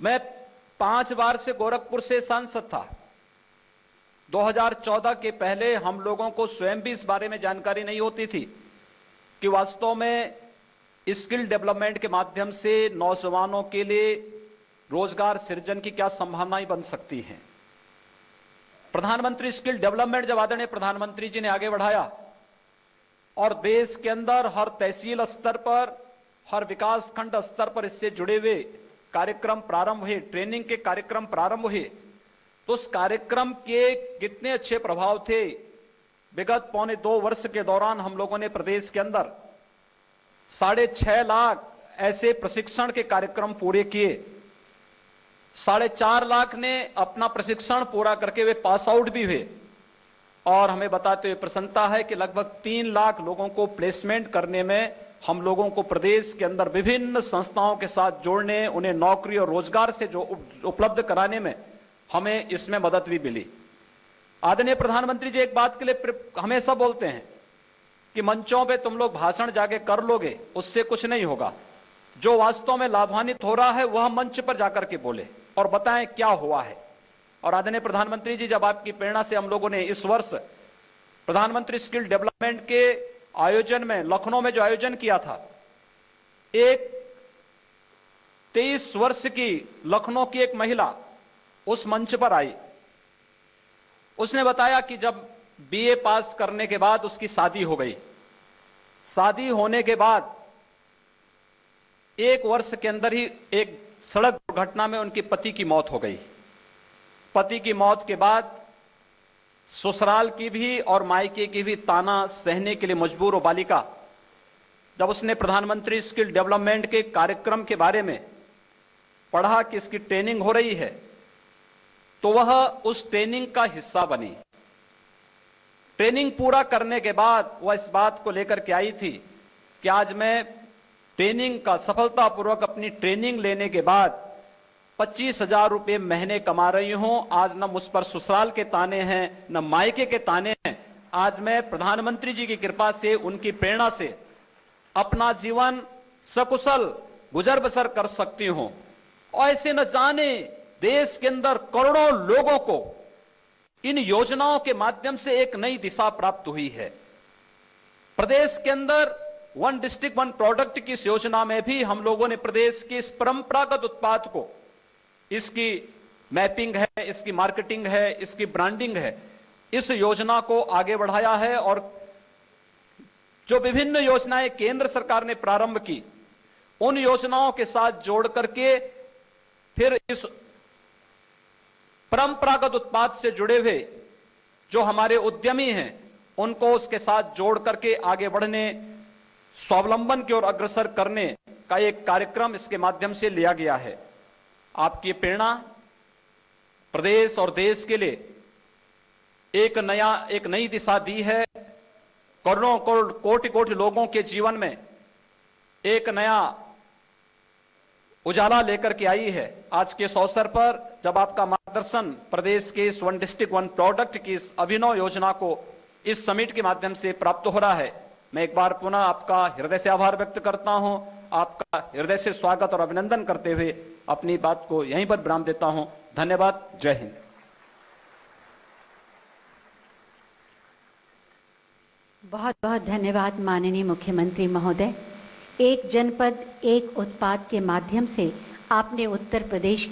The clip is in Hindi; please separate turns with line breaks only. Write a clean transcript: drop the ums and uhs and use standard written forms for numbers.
मैं 5 बार से गोरखपुर से सांसद था। 2014 के पहले हम लोगों को स्वयं भी इस बारे में जानकारी नहीं होती थी कि वास्तव में स्किल डेवलपमेंट के माध्यम से नौजवानों के लिए रोजगार सृजन की क्या संभावनाएं बन सकती हैं। प्रधानमंत्री स्किल डेवलपमेंट जब आदरणीय प्रधानमंत्री जी ने आगे बढ़ाया और देश के अंदर हर तहसील स्तर पर, हर विकास खंड स्तर पर इससे जुड़े हुए कार्यक्रम प्रारंभ हुए, ट्रेनिंग के कार्यक्रम प्रारंभ हुए, तो उस कार्यक्रम के कितने अच्छे प्रभाव थे। विगत 2.25 वर्ष के दौरान हम लोगों ने प्रदेश के अंदर 6.5 लाख ऐसे प्रशिक्षण के कार्यक्रम पूरे किए। 4.5 लाख ने अपना प्रशिक्षण पूरा करके वे पास आउट भी हुए और हमें बताते हुए प्रसन्नता है कि लगभग 3 लाख लोगों को प्लेसमेंट करने में हम लोगों को प्रदेश के अंदर विभिन्न संस्थाओं के साथ जोड़ने, उन्हें नौकरी और रोजगार से जो उपलब्ध कराने में हमें इसमें मदद भी मिली। आदरणीय प्रधानमंत्री जी एक बात के लिए हमेशा बोलते हैं कि मंचों पे तुम लोग भाषण जाके कर लोगे, उससे कुछ नहीं होगा। जो वास्तव में लाभान्वित हो रहा है वह मंच पर जाकर के बोले और बताएं क्या हुआ है। और आदरणीय प्रधानमंत्री जी, जब आपकी प्रेरणा से हम लोगों ने इस वर्ष प्रधानमंत्री स्किल डेवलपमेंट के आयोजन में लखनऊ में जो आयोजन किया था, एक 23 वर्ष की लखनऊ की एक महिला उस मंच पर आई। उसने बताया कि जब बीए पास करने के बाद उसकी शादी हो गई। शादी होने के बाद 1 वर्ष के अंदर ही एक सड़क दुर्घटना में उनके पति की मौत हो गई। पति की मौत के बाद ससुराल की भी और मायके की भी ताना सहने के लिए मजबूर हो बालिका, जब उसने प्रधानमंत्री स्किल डेवलपमेंट के कार्यक्रम के बारे में पढ़ा कि इसकी ट्रेनिंग हो रही है, तो वह उस ट्रेनिंग का हिस्सा बनी। ट्रेनिंग पूरा करने के बाद वह इस बात को लेकर के आई थी कि आज मैं ट्रेनिंग का सफलतापूर्वक अपनी ट्रेनिंग लेने के बाद 25,000 रुपए महीने कमा रही हूं। आज न मुझ पर ससुराल के ताने हैं, न मायके के ताने हैं। आज मैं प्रधानमंत्री जी की कृपा से, उनकी प्रेरणा से अपना जीवन सकुशल गुजर बसर कर सकती हूं। और ऐसे न जाने देश के अंदर करोड़ों लोगों को इन योजनाओं के माध्यम से एक नई दिशा प्राप्त हुई है। प्रदेश के अंदर वन डिस्ट्रिक्ट वन प्रोडक्ट की इस योजना में भी हम लोगों ने प्रदेश के इस परंपरागत उत्पाद को, इसकी मैपिंग है, इसकी मार्केटिंग है, इसकी ब्रांडिंग है, इस योजना को आगे बढ़ाया है। और जो विभिन्न योजनाएं केंद्र सरकार ने प्रारंभ की, उन योजनाओं के साथ जोड़ करके फिर इस परंपरागत उत्पाद से जुड़े हुए जो हमारे उद्यमी हैं, उनको उसके साथ जोड़ करके आगे बढ़ने, स्वावलंबन की ओर अग्रसर करने का एक कार्यक्रम इसके माध्यम से लिया गया है। आपकी प्रेरणा प्रदेश और देश के लिए एक नई दिशा दी है। करोड़ों कोटि लोगों के जीवन में एक नया उजाला लेकर के आई है। आज के इस अवसर पर जब आपका मार्गदर्शन प्रदेश के इस वन डिस्ट्रिक्ट वन प्रोडक्ट की इस अभिनव योजना को इस समिट के माध्यम से प्राप्त हो रहा है, मैं एक बार पुनः आपका हृदय से आभार व्यक्त करता हूं। आपका हृदय से स्वागत और अभिनंदन करते हुए अपनी बात को यहीं पर विराम देता हूं। धन्यवाद। जय हिंद।
बहुत बहुत धन्यवाद माननीय मुख्यमंत्री महोदय। एक जनपद एक उत्पाद के माध्यम से आपने उत्तर प्रदेश